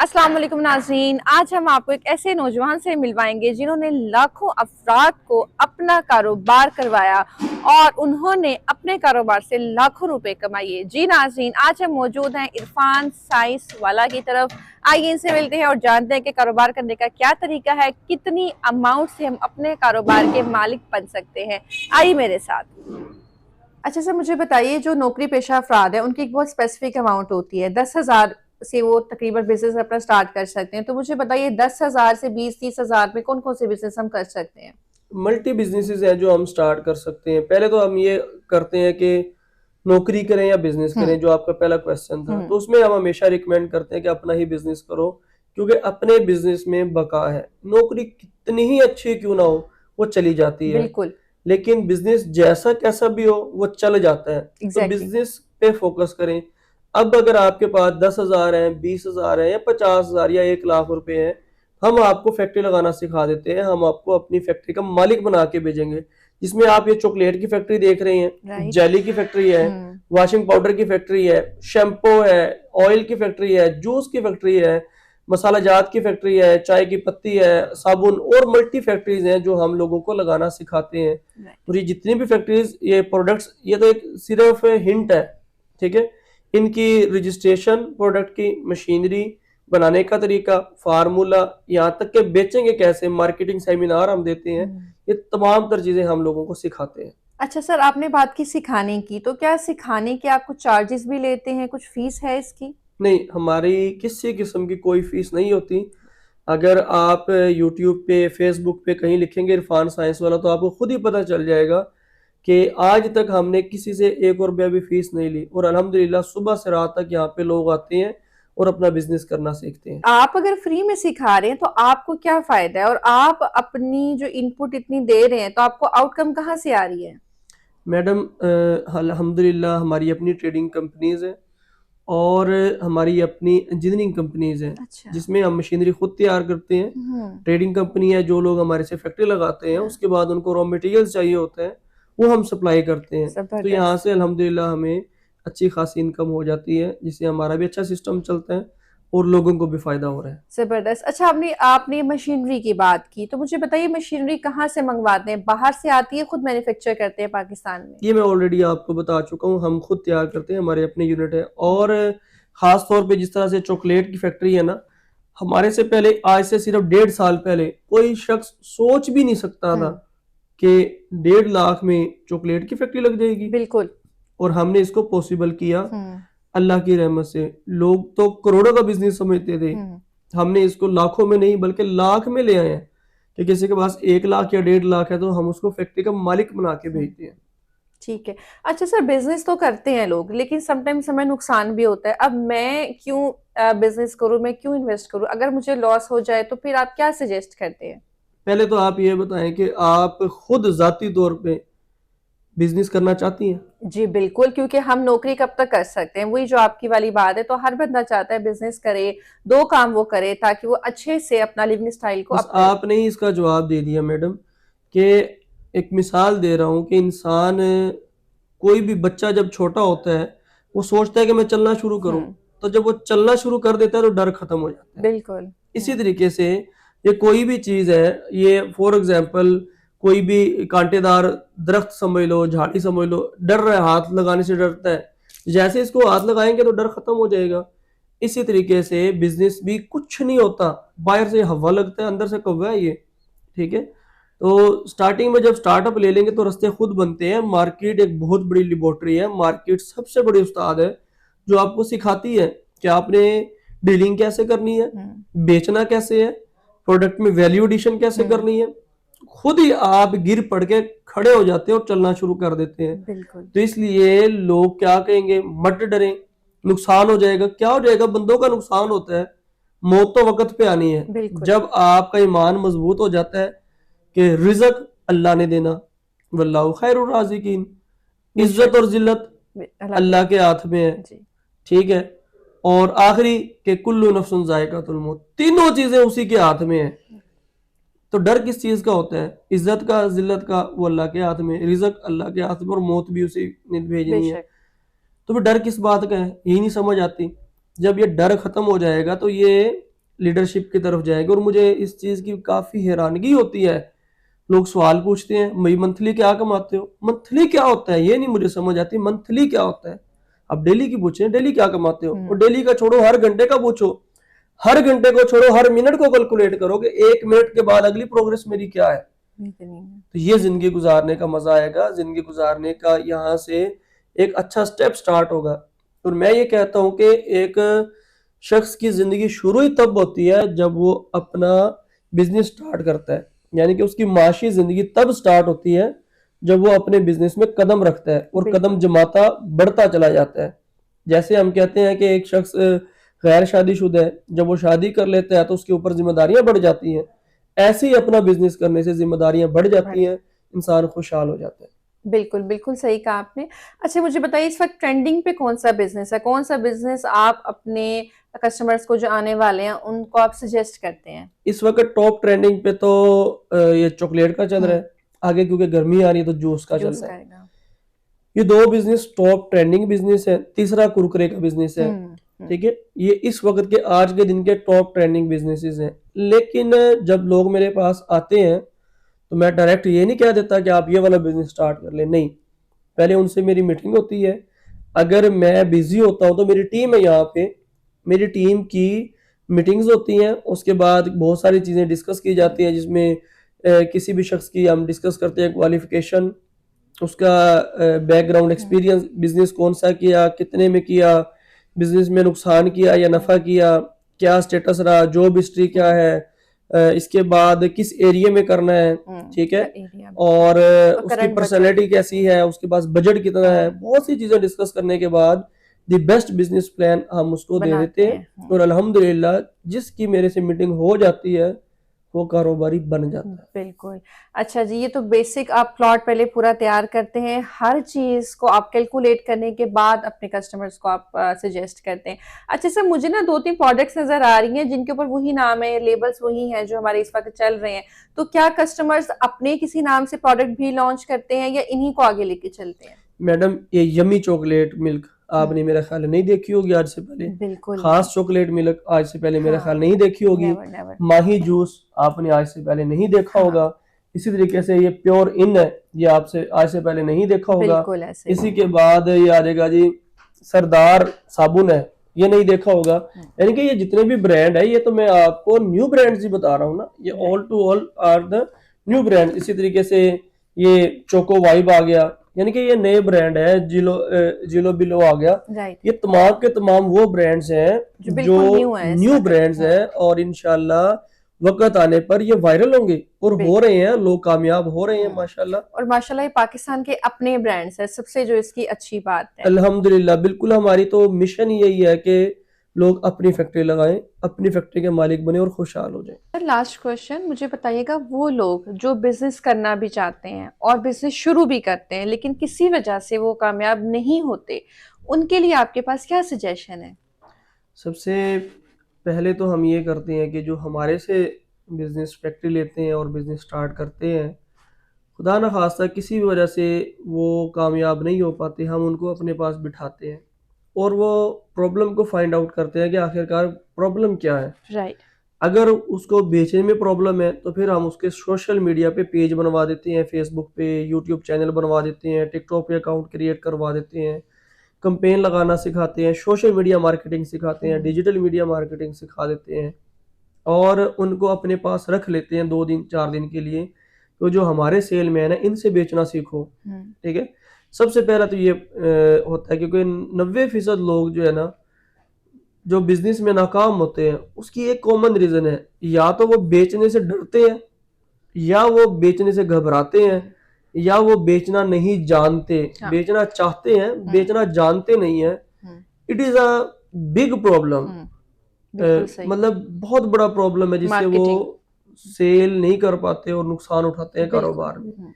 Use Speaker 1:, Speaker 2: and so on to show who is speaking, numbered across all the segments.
Speaker 1: अस्सलाम वालेकुम नाज़रीन, आज हम आपको एक ऐसे नौजवान से मिलवाएंगे जिन्होंने लाखों अफराद को अपना कारोबार करवाया और उन्होंने अपने कारोबार से लाखों रुपए कमाए। जी नाज़रीन, आज हम मौजूद हैं इरफान साइंस वाला की तरफ। आइए इनसे मिलते हैं और जानते हैं कि कारोबार करने का क्या तरीका है, कितनी अमाउंट से हम अपने कारोबार के मालिक बन सकते हैं। आइए मेरे साथ। अच्छा सर, मुझे बताइए, जो नौकरी पेशा अफराद है उनकी एक बहुत स्पेसिफिक अमाउंट होती है, 10,000 से वो तकरीबन बिजनेस अपना स्टार्ट कर सकते हैं। तो मुझे बताइए 10,000 से 20-30,000 में कौन कौन से बिजनेस हम कर सकते हैं।
Speaker 2: मल्टी बिजनेसेस हैं जो हम स्टार्ट कर सकते हैं। पहले तो हम ये करते हैं कि नौकरी करें या बिजनेस
Speaker 1: हम्म।
Speaker 2: करें, जो आपका पहला क्वेश्चन था।
Speaker 1: हम्म।
Speaker 2: तो उसमें हम हमेशा रिकमेंड करते हैं कि अपना ही बिजनेस करो, क्योंकि अपने बिजनेस में बका है। नौकरी कितनी ही अच्छी क्यों ना हो, वो चली जाती है,
Speaker 1: बिल्कुल।
Speaker 2: लेकिन बिजनेस जैसा कैसा भी हो वो चल जाता है। तो
Speaker 1: एग्जैक्टली।
Speaker 2: बिजनेस पे फोकस करें। अब अगर आपके पास 10,000 है, 20,000 है, या 50,000 या 1 लाख रुपए है, हम आपको फैक्ट्री लगाना सिखा देते हैं। हम आपको अपनी फैक्ट्री का मालिक बना के भेजेंगे, जिसमें आप ये चॉकलेट की फैक्ट्री देख रहे हैं,
Speaker 1: राइट।
Speaker 2: जेली की फैक्ट्री है,
Speaker 1: हम्म।
Speaker 2: वॉशिंग पाउडर की फैक्ट्री है, शैम्पू है, ऑयल की फैक्ट्री है, जूस की फैक्ट्री है, मसाला जात की फैक्ट्री है, चाय की पत्ती है, साबुन, और मल्टी फैक्ट्रीज हैं जो हम लोगों को लगाना सिखाते हैं।
Speaker 1: राइट।
Speaker 2: और ये जितनी भी फैक्ट्रीज, ये प्रोडक्ट्स, ये तो एक सिर्फ हिंट है, ठीक है। इनकी रजिस्ट्रेशन, प्रोडक्ट की मशीनरी, बनाने का तरीका, फार्मूला, यहाँ तक के बेचेंगे कैसे, मार्केटिंग सेमिनार हम देते हैं। ये तमाम तर चीजें हम लोगों को सिखाते हैं।
Speaker 1: अच्छा सर, आपने बात की सिखाने की, तो क्या सिखाने के आप कुछ चार्जेस भी लेते हैं, कुछ फीस है इसकी।
Speaker 2: नहीं, हमारी किसी किस्म की कोई फीस नहीं होती। अगर आप यूट्यूब पे, फेसबुक पे कहीं लिखेंगे इरफान साइंस वाला, तो आपको खुद ही पता चल जाएगा कि आज तक हमने किसी से 1 रुपया भी फीस नहीं ली। और अल्हम्दुलिल्लाह सुबह से रात तक यहाँ पे लोग आते हैं और अपना बिजनेस करना सीखते हैं।
Speaker 1: आप अगर फ्री में सिखा रहे हैं तो आपको क्या फायदा है, और आप अपनी जो इनपुट इतनी दे रहे हैं तो आपको आउटकम कहाँ से आ रही है।
Speaker 2: मैडम, अल्हम्दुलिल्लाह हमारी अपनी ट्रेडिंग कंपनीज है, और हमारी अपनी इंजीनियरिंग कंपनीज हैं,
Speaker 1: अच्छा।
Speaker 2: जिसमें हम मशीनरी खुद तैयार करते हैं। ट्रेडिंग कंपनी है, जो लोग हमारे से फैक्ट्री लगाते हैं, उसके बाद उनको रॉ मटेरियल्स चाहिए होते हैं, वो हम सप्लाई करते हैं। तो यहाँ
Speaker 1: जबरदस्त।
Speaker 2: से अल्हम्दुलिल्लाह हमें अच्छी खासी इनकम हो जाती है, जिससे हमारा भी अच्छा सिस्टम चलता है और लोगों को भी फायदा हो रहा है।
Speaker 1: जबरदस्त। अच्छा, आपने आपने मशीनरी की बात की, तो मुझे बताइए मशीनरी कहाँ से मंगवाते हैं, बाहर से आती है, खुद मैन्युफैक्चर करते हैं पाकिस्तान में।
Speaker 2: ये मैं ऑलरेडी आपको बता चुका हूँ, हम खुद तैयार करते हैं, हमारे अपने यूनिट है। और खास तौर पे जिस तरह से चॉकलेट की फैक्ट्री है ना, हमारे से पहले, आज से सिर्फ 1.5 साल पहले, कोई शख्स सोच भी नहीं सकता था कि 1.5 लाख में चॉकलेट की फैक्ट्री लग जाएगी।
Speaker 1: बिल्कुल।
Speaker 2: और हमने इसको पॉसिबल किया अल्लाह की रहमत से। लोग तो करोड़ों का बिजनेस समझते थे, हमने इसको लाखों में नहीं बल्कि लाख में ले आए हैं। कि किसी के पास 1 लाख या 1.5 लाख है, तो हम उसको फैक्ट्री का मालिक बना के भेजते हैं।
Speaker 1: ठीक है। अच्छा सर, बिजनेस तो करते हैं लोग, लेकिन समटाइम्स हमें नुकसान भी होता है। अब मैं क्यों बिजनेस करूं, मैं क्यों इन्वेस्ट करूं, अगर मुझे लॉस हो जाए तो फिर आप क्या सजेस्ट करते हैं।
Speaker 2: पहले तो आप ये बताएं कि आप खुद जाती तौर पे बिजनेस करना चाहती हैं।
Speaker 1: जी बिल्कुल, क्योंकि हम नौकरी कब तक कर सकते हैं, वही जो आपकी वाली बात है। तो हर बंदा चाहता है बिजनेस करे, दो काम वो करे, ताकि वो अच्छे से अपना लिविंग स्टाइल को
Speaker 2: बस
Speaker 1: अप करे।
Speaker 2: आपने ही इसका जवाब दे दिया मैडम, कि एक मिसाल दे रहा हूँ कि इंसान, कोई भी बच्चा जब छोटा होता है, वो सोचता है कि मैं चलना शुरू करूं। तो जब वो चलना शुरू कर देता है तो डर खत्म हो जाता है।
Speaker 1: बिल्कुल।
Speaker 2: इसी तरीके से ये कोई भी चीज है, ये फॉर एग्जाम्पल कोई भी कांटेदार दरख्त समझ लो, झाड़ी समझ लो, डर रहा है, हाथ लगाने से डरता है। जैसे इसको हाथ लगाएंगे तो डर खत्म हो जाएगा। इसी तरीके से बिजनेस भी कुछ नहीं होता, बाहर से हवा लगता है, अंदर से कौवा है ये, ठीक है। तो स्टार्टिंग में जब स्टार्टअप ले लेंगे तो रास्ते खुद बनते हैं। मार्केट एक बहुत बड़ी लेबोरेटरी है, मार्केट सबसे बड़ी उस्ताद है, जो आपको सिखाती है कि आपने डीलिंग कैसे करनी है, बेचना कैसे है, प्रोडक्ट में वैल्यू एडिशन कैसे करनी है। खुद ही आप गिर पड़ के खड़े हो जाते हैं और चलना शुरू कर देते हैं।
Speaker 1: बिल्कुल।
Speaker 2: तो इसलिए लोग क्या कहेंगे, मत डरें, नुकसान हो जाएगा। क्या हो जाएगा, बंदों का नुकसान होता है, मौत तो वक्त पे आनी है। जब आपका ईमान मजबूत हो जाता है कि रिज़्क अल्लाह ने देना, वल्लाहु खैरुर राज़िकीन, इज्जत और जिल्लत अल्लाह के हाथ में है, ठीक है। और आखिरी के कुल्लू नफ्सुन ज़ायक़ातुल मौत, तीनों चीजें उसी के हाथ में है। तो डर किस चीज का होता है, इज्जत का, जिल्लत का, वो अल्लाह के हाथ में, रिज़्क अल्लाह के हाथ में, और मौत भी उसी ने भेजनी है। तो फिर डर किस बात का है, यही नहीं समझ आती। जब ये डर खत्म हो जाएगा तो ये लीडरशिप की तरफ जाएंगे। और मुझे इस चीज की काफी हैरानगी होती है, लोग सवाल पूछते हैं भाई मंथली क्या कमाते हो, मंथली क्या होता है ये नहीं मुझे समझ आती, मंथली क्या होता है। अब डेली की पूछे डेली क्या कमाते हो, और डेली का छोड़ो हर घंटे का पूछो, हर घंटे को छोड़ो हर मिनट को कैलकुलेट करो कि 1 मिनट के बाद अगली प्रोग्रेस मेरी क्या है। तो ये जिंदगी गुजारने का मजा आएगा, जिंदगी गुजारने का यहाँ से एक अच्छा स्टेप स्टार्ट होगा। और मैं ये कहता हूँ कि एक शख्स की जिंदगी शुरू ही तब होती है जब वो अपना बिजनेस स्टार्ट करता है, यानी कि उसकी माशी जिंदगी तब स्टार्ट होती है जब वो अपने बिजनेस में कदम रखता है और कदम जमाता बढ़ता चला जाता है। जैसे हम कहते हैं कि एक शख्स गैर शादीशुदा है, जब वो शादी कर लेता है तो उसके ऊपर जिम्मेदारियां बढ़ जाती हैं। ऐसे ही अपना बिजनेस करने से जिम्मेदारियां बढ़ जाती हैं, इंसान खुशहाल हो जाता है।
Speaker 1: बिल्कुल बिल्कुल सही कहा आपने। अच्छा मुझे बताइए इस वक्त ट्रेंडिंग पे कौन सा बिजनेस है, कौन सा बिजनेस आप अपने कस्टमर्स को जो आने वाले हैं उनको आप सजेस्ट करते हैं?
Speaker 2: इस वक्त टॉप ट्रेंडिंग पे तो ये चॉकलेट का चल रहा है, आगे क्योंकि गर्मी आ रही है तो जूस का चल रहा है। ये 2 बिजनेस टॉप ट्रेंडिंग बिजनेस है। तीसरा कुरकुरे का बिजनेस है, ठीक है। ये इस वक्त के आज के दिन के टॉप ट्रेंडिंग बिजनेसेस हैं। लेकिन जब लोग मेरे पास आते हैं तो मैं डायरेक्ट ये नहीं कह देता कि आप ये वाला बिजनेस स्टार्ट कर लें, नहीं, पहले उनसे मेरी मीटिंग होती है। अगर मैं बिजी होता हूँ तो मेरी टीम है यहाँ पे, मेरी टीम की मीटिंग्स होती हैं, उसके बाद बहुत सारी चीज़ें डिस्कस की जाती हैं, जिसमें किसी भी शख्स की हम डिस्कस करते हैं क्वालिफिकेशन, उसका बैकग्राउंड एक्सपीरियंस, बिजनेस कौन सा किया, कितने में किया, बिजनेस में नुकसान किया या नफ़ा किया, क्या स्टेटस रहा, जॉब हिस्ट्री क्या है, इसके बाद किस एरिया में करना है, ठीक है, और उसकी पर्सनैलिटी कैसी है, उसके पास बजट कितना है। बहुत सी चीज़ें डिस्कस करने के बाद द बेस्ट बिजनेस प्लान हम उसको दे देते हैं। और अल्हम्दुलिल्लाह जिसकी मेरे से मीटिंग हो जाती है वो कारोबारी बन जाता है।
Speaker 1: बिल्कुल। अच्छा जी, ये तो बेसिक आप प्लॉट पहले पूरा तैयार करते हैं, हर चीज को आप कैलकुलेट करने के बाद अपने कस्टमर्स को आप सजेस्ट करते हैं। अच्छा सर, मुझे ना 2-3 प्रोडक्ट्स नजर आ रही हैं जिनके ऊपर वही नाम है, लेबल्स वही हैं जो हमारे इस वक्त चल रहे हैं। तो क्या कस्टमर्स अपने किसी नाम से प्रोडक्ट भी लॉन्च करते हैं या इन्हीं को आगे लेके चलते हैं?
Speaker 2: मैडम ये यमी चॉकलेट मिल्क आपने मेरा ख्याल नहीं देखी होगी आज से पहले।
Speaker 1: बिल्कुल।
Speaker 2: खास चॉकलेट मिल्क आज से पहले मेरा ख्याल नहीं देखी होगी। माही जूस आपने आज से पहले नहीं देखा होगा। इसी तरीके से ये प्योर इन है, ये आपसे आज से पहले नहीं देखा होगा। इसी के बाद ये आ जाएगा जी सरदार साबुन है, ये नहीं देखा होगा। यानी कि ये जितने भी ब्रांड है ये तो मैं आपको न्यू ब्रांड ही बता रहा हूँ ना, ये all to all are the new brand. इसी तरीके से ये चोको वाइब आ गया, यानी कि ये नए ब्रांड है। जिलो बिलो आ गया। ये तमाम के तमाम वो ब्रांड्स हैं जो न्यू ब्रांड्स हैं और इंशाल्लाह वक्त आने पर ये वायरल होंगे और हो रहे हैं, लोग कामयाब हो रहे हैं माशाल्लाह।
Speaker 1: और माशाल्लाह ये पाकिस्तान के अपने ब्रांड्स हैं, सबसे जो इसकी अच्छी बात है।
Speaker 2: अल्हम्दुलिल्लाह, बिल्कुल हमारी तो मिशन यही है कि लोग अपनी फैक्ट्री लगाएं, अपनी फैक्ट्री के मालिक बने और खुशहाल हो जाएं।
Speaker 1: लास्ट क्वेश्चन, मुझे बताइएगा वो लोग जो बिजनेस करना भी चाहते हैं और बिजनेस शुरू भी करते हैं लेकिन किसी वजह से वो कामयाब नहीं होते, उनके लिए आपके पास क्या सजेशन है?
Speaker 2: सबसे पहले तो हम ये करते हैं कि जो हमारे से बिजनेस फैक्ट्री लेते हैं और बिजनेस स्टार्ट करते हैं, खुदा न खास्ता किसी भी वजह से वो कामयाब नहीं हो पाते, हम उनको अपने पास बिठाते हैं और वो प्रॉब्लम को फाइंड आउट करते हैं कि आखिरकार प्रॉब्लम क्या है।
Speaker 1: राइट।
Speaker 2: अगर उसको बेचने में प्रॉब्लम है तो फिर हम उसके सोशल मीडिया पे पेज बनवा देते हैं, फेसबुक पे यूट्यूब चैनल बनवा देते हैं, टिकटॉक पे अकाउंट क्रिएट करवा देते हैं, कैंपेन लगाना सिखाते हैं, सोशल मीडिया मार्केटिंग सिखाते हैं, डिजिटल मीडिया मार्केटिंग सिखा देते हैं और उनको अपने पास रख लेते हैं 2 दिन 4 दिन के लिए। तो जो हमारे सेल में है ना, इनसे बेचना सीखो, ठीक है। सबसे पहला तो ये होता है क्योंकि 90% लोग जो है ना जो बिजनेस में नाकाम होते हैं उसकी एक कॉमन रीजन है, या तो वो बेचने से डरते हैं, या वो बेचने से घबराते हैं, या वो बेचना नहीं जानते। बेचना चाहते हैं, बेचना जानते नहीं है। It is a big problem, मतलब बहुत बड़ा प्रॉब्लम है जिससे वो सेल नहीं कर पाते और नुकसान उठाते हैं कारोबार में।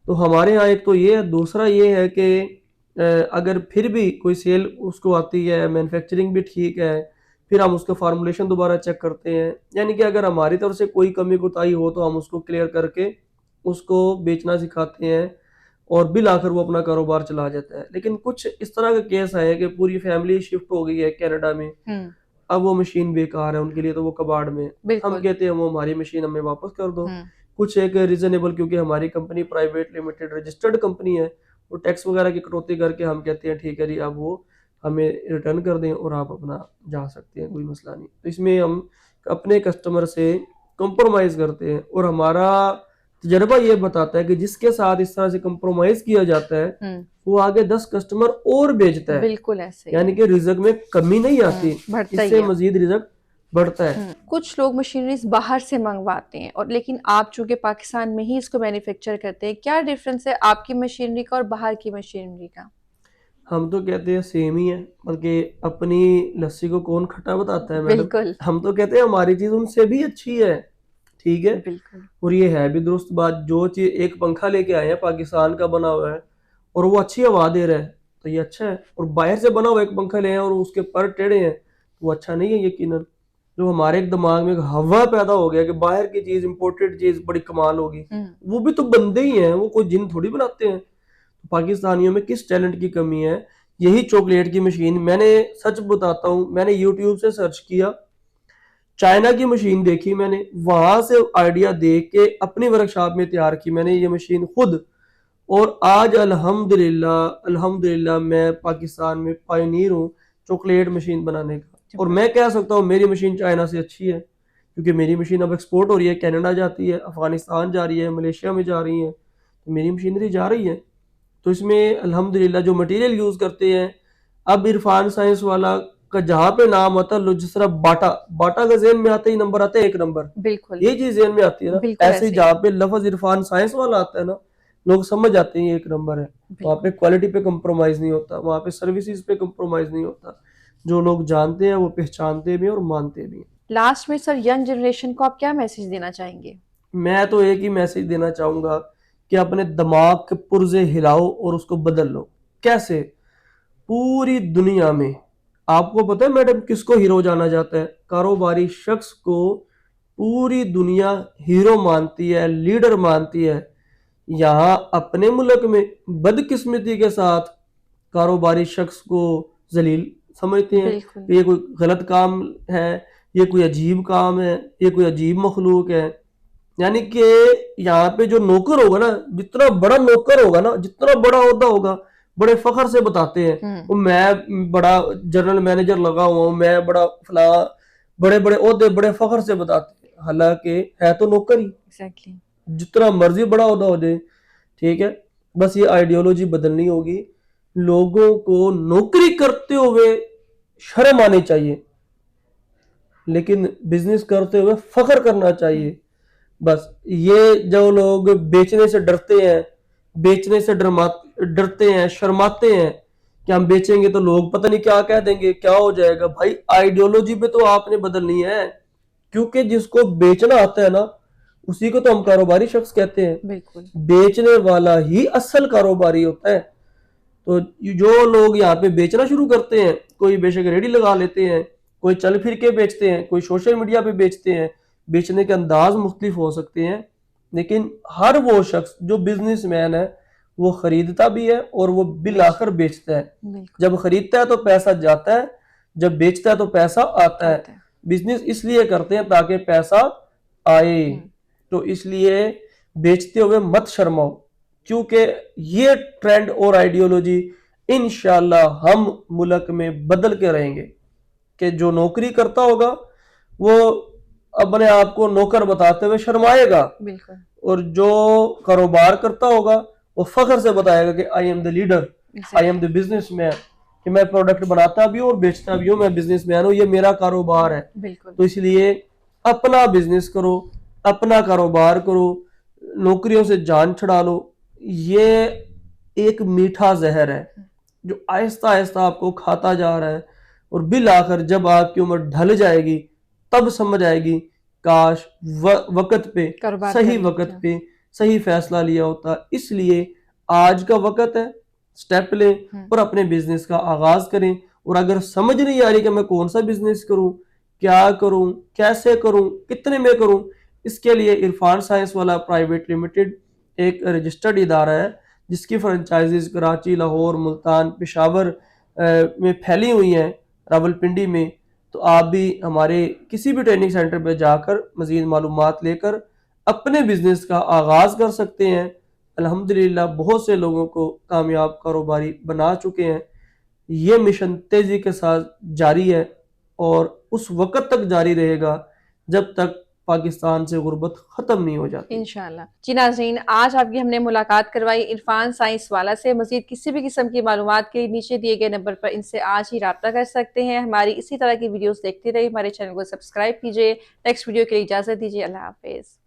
Speaker 2: तो हमारे यहाँ एक तो ये है, दूसरा ये है कि अगर फिर भी कोई सेल उसको आती है, मैन्युफैक्चरिंग भी ठीक है, फिर हम उसका फार्मूलेशन दोबारा चेक करते हैं। यानी कि अगर हमारी तरफ से कोई कमी कोताही हो तो हम उसको क्लियर करके उसको बेचना सिखाते हैं और बिल आकर वो अपना कारोबार चला जाता है। लेकिन कुछ इस तरह के केस आए कि पूरी फैमिली शिफ्ट हो गई है कनाडा में, अब वो मशीन बेकार है उनके लिए, तो वो कबाड़ में है। हम
Speaker 1: बिल्कुल।
Speaker 2: कहते हैं वो हमारी मशीन हमें वापस कर दो।
Speaker 1: हम्म।
Speaker 2: कुछ एक रीजनेबल, क्योंकि हमारी company private limited registered company है, वो टैक्स वगैरह की कटौती करके हम कहते हैं ठीक है जी, अब वो हमें रिटर्न कर दें और आप अपना जा सकते हैं, कोई मसला नहीं। तो इसमें हम अपने कस्टमर से कंप्रोमाइज करते हैं, और हमारा तजर्बा ये बताता है कि जिसके साथ इस तरह से कंप्रोमाइज किया जाता है
Speaker 1: हम्म।
Speaker 2: वो आगे 10 कस्टमर और भेजता है,
Speaker 1: बिल्कुल ऐसे ही।
Speaker 2: यानी कि रिजक में कमी नहीं आती,
Speaker 1: बढ़ता ही
Speaker 2: इससे
Speaker 1: है।
Speaker 2: मजीद रिजक बढ़ता है।
Speaker 1: कुछ लोग मशीनरीज बाहर से मंगवाते हैं, और लेकिन आप चूंकि पाकिस्तान में ही इसको मैन्युफैक्चर करते हैं, क्या डिफरेंस है आपकी मशीनरी का और बाहर की मशीनरी का?
Speaker 2: हम तो कहते हैं सेम ही है, बल्कि अपनी लस्सी को कौन खट्टा बताता है मैडम।
Speaker 1: बिल्कुल।
Speaker 2: हम तो कहते हैं हमारी चीज उनसे भी अच्छी है, ठीक है।
Speaker 1: बिल्कुल। और
Speaker 2: और ये है भी दुरुस्त बात, जो चीज एक पंखा लेके आए हैं पाकिस्तान का बना हुआ है और वो अच्छी हवा दे रहा है तो ये अच्छा है, और बाहर से बना हुआ एक पंखा ले आए और उसके पर टेढ़े हैं तो वो अच्छा नहीं है यकीनन। जो हमारे एक दिमाग में एक हवा पैदा हो गया कि बाहर की चीज, इंपोर्टेड चीज बड़ी कमाल होगी, वो भी तो बंदे ही हैं, वो कोई जिन थोड़ी बनाते हैं। तो पाकिस्तानियों में किस टैलेंट की कमी है। यही चॉकलेट की मशीन, मैंने सच बताता हूँ, मैंने यूट्यूब से सर्च किया, चाइना की मशीन देखी मैंने, वहां से आइडिया देख के अपनी वर्कशॉप में तैयार की मैंने ये मशीन खुद, और आज अल्हम्दुलिल्लाह अल्हम्दुलिल्लाह मैं पाकिस्तान में पायनीर हूँ चॉकलेट मशीन बनाने का। और मैं कह सकता हूँ मेरी मशीन चाइना से अच्छी है, क्योंकि मेरी मशीन अब एक्सपोर्ट हो रही है, कनाडा जाती है, अफगानिस्तान जा रही है, मलेशिया में जा रही है, तो मेरी मशीनरी जा रही है। तो इसमें अल्हम्दुलिल्लाह जो मटेरियल यूज करते हैं, अब इरफान साइंस वाला का जहाँ पे नाम आता है, जिस तरह बाटा, बाटा का जेन में आते ही नंबर आता है 1 नंबर,
Speaker 1: बिल्कुल
Speaker 2: ये चीज जेन में आती है ना,
Speaker 1: बिल्कुल
Speaker 2: ऐसे
Speaker 1: ऐसे
Speaker 2: ही
Speaker 1: ही।
Speaker 2: जहाँ पे लफज इरफान साइंस वाला आता है ना, लोग समझ जाते हैं ये 1 नंबर है। वहाँ पे क्वालिटी पे कंप्रोमाइज नहीं होता, वहाँ पे सर्विसेज पे कंप्रोमाइज नहीं होता, जो लोग जानते हैं वो पहचानते भी हैं और मानते भी हैं।
Speaker 1: लास्ट में सर, यंग जनरेशन को आप क्या मैसेज देना चाहेंगे?
Speaker 2: मैं तो एक ही मैसेज देना चाहूंगा कि अपने दिमाग के पुर्जे हिलाओ और उसको बदल लो। कैसे? पूरी दुनिया में आपको पता है मैडम किसको हीरो जाना जाता है? कारोबारी शख्स को पूरी दुनिया हीरो मानती है, लीडर मानती है। यहाँ अपने मुल्क में बदकिस्मती के साथ कारोबारी शख्स को जलील समझते हैं,
Speaker 1: बिल्कुल।
Speaker 2: ये कोई गलत काम है, ये कोई अजीब काम है, ये कोई अजीब मखलूक है। यानी कि यहाँ पे जो नौकर होगा ना, जितना बड़ा नौकर होगा ना, जितना बड़ा ओहदा होगा, बड़े फखर से बताते हैं वो मैं बड़ा जनरल मैनेजर लगा हुआ हूँ, मैं बड़ा फला, बड़े बड़े ओहदे बड़े फखर से बताते हैं, हालांकि है तो नौकर ही।
Speaker 1: एग्जैक्टली।
Speaker 2: जितना मर्जी बड़ा ओहदा हो जाए, ठीक है, बस ये आइडियोलॉजी बदलनी होगी। लोगों को नौकरी करते हुए शर्म आनी चाहिए, लेकिन बिजनेस करते हुए फख्र करना चाहिए। बस ये जो लोग बेचने से डरते हैं, बेचने से डरते हैं, शर्माते हैं कि हम बेचेंगे तो लोग पता नहीं क्या कह देंगे, क्या हो जाएगा। भाई आइडियोलॉजी पे तो आपने बदलनी है, क्योंकि जिसको बेचना आता है ना, उसी को तो हम कारोबारी शख्स कहते हैं।
Speaker 1: बिल्कुल।
Speaker 2: बेचने वाला ही असल कारोबारी होता है। तो जो लोग यहाँ पे बेचना शुरू करते हैं, कोई बेशक रेडी लगा लेते हैं, कोई चल फिर के बेचते हैं, कोई सोशल मीडिया पे बेचते हैं, बेचने के अंदाज मुख्तलिफ हो सकते हैं, लेकिन हर वो शख्स जो बिजनेसमैन है वो खरीदता भी है और वो बिल आकर बेचता है। जब खरीदता है तो पैसा जाता है, जब बेचता है तो पैसा आता है। बिजनेस इसलिए करते हैं ताकि पैसा आए, तो इसलिए बेचते हुए मत शर्माओ, क्योंकि ये ट्रेंड और आइडियोलॉजी इंशाल्लाह हम मुल्क में बदल के रहेंगे कि जो नौकरी करता होगा वो अपने आप को नौकर बताते हुए शर्माएगा,
Speaker 1: बिल्कुल।
Speaker 2: और जो कारोबार करता होगा वो फख्र से बताएगा कि I am the leader, I am the businessman, कि मैं प्रोडक्ट बनाता भी हूँ और बेचता भी हूँ, मैं बिजनेसमैन हूँ, ये मेरा कारोबार है।
Speaker 1: बिल्कुल।
Speaker 2: तो इसलिए अपना बिजनेस करो, अपना कारोबार करो, नौकरियों से जान छुड़ा लो। ये एक मीठा जहर है जो आहिस्ता आहिस्ता आपको खाता जा रहा है, और बिल आखिर जब आपकी उम्र ढल जाएगी तब समझ आएगी काश वक्त पे, सही वक्त पे सही फैसला लिया होता। इसलिए आज का वक्त है, स्टेप लें और अपने बिजनेस का आगाज करें। और अगर समझ नहीं आ रही कि मैं कौन सा बिजनेस करूं, क्या करूं, कैसे करूं, कितने में करूं, इसके लिए इरफान साइंस वाला प्राइवेट लिमिटेड एक रजिस्टर्ड इदारा है जिसकी फ्रेंचाइजीज कराची, लाहौर, मुल्तान, पेशावर में फैली हुई हैं, रावलपिंडी में। तो आप भी हमारे किसी भी ट्रेनिंग सेंटर पर जाकर मज़ीद मालूमात लेकर अपने बिजनेस का आगाज़ कर सकते हैं। अल्हम्दुलिल्लाह बहुत से लोगों को कामयाब कारोबारी बना चुके हैं। ये मिशन तेज़ी के साथ जारी है और उस वक़्त तक जारी रहेगा जब तक पाकिस्तान से गुर्बत ख़त्म नहीं हो जाती।
Speaker 1: इंशाल्लाह। जी नाज़रीन, आज आपकी हमने मुलाकात करवाई इरफान साइंस वाला से। मज़ीद किसी भी किस्म की मालूमात के लिए नीचे दिए गए नंबर पर इनसे आज ही राब्ता कर सकते हैं। हमारी इसी तरह की वीडियोस देखते रहिए, हमारे चैनल को सब्सक्राइब कीजिए। नेक्स्ट वीडियो के लिए इजाज़त दीजिए। अल्लाह हाफ़िज़।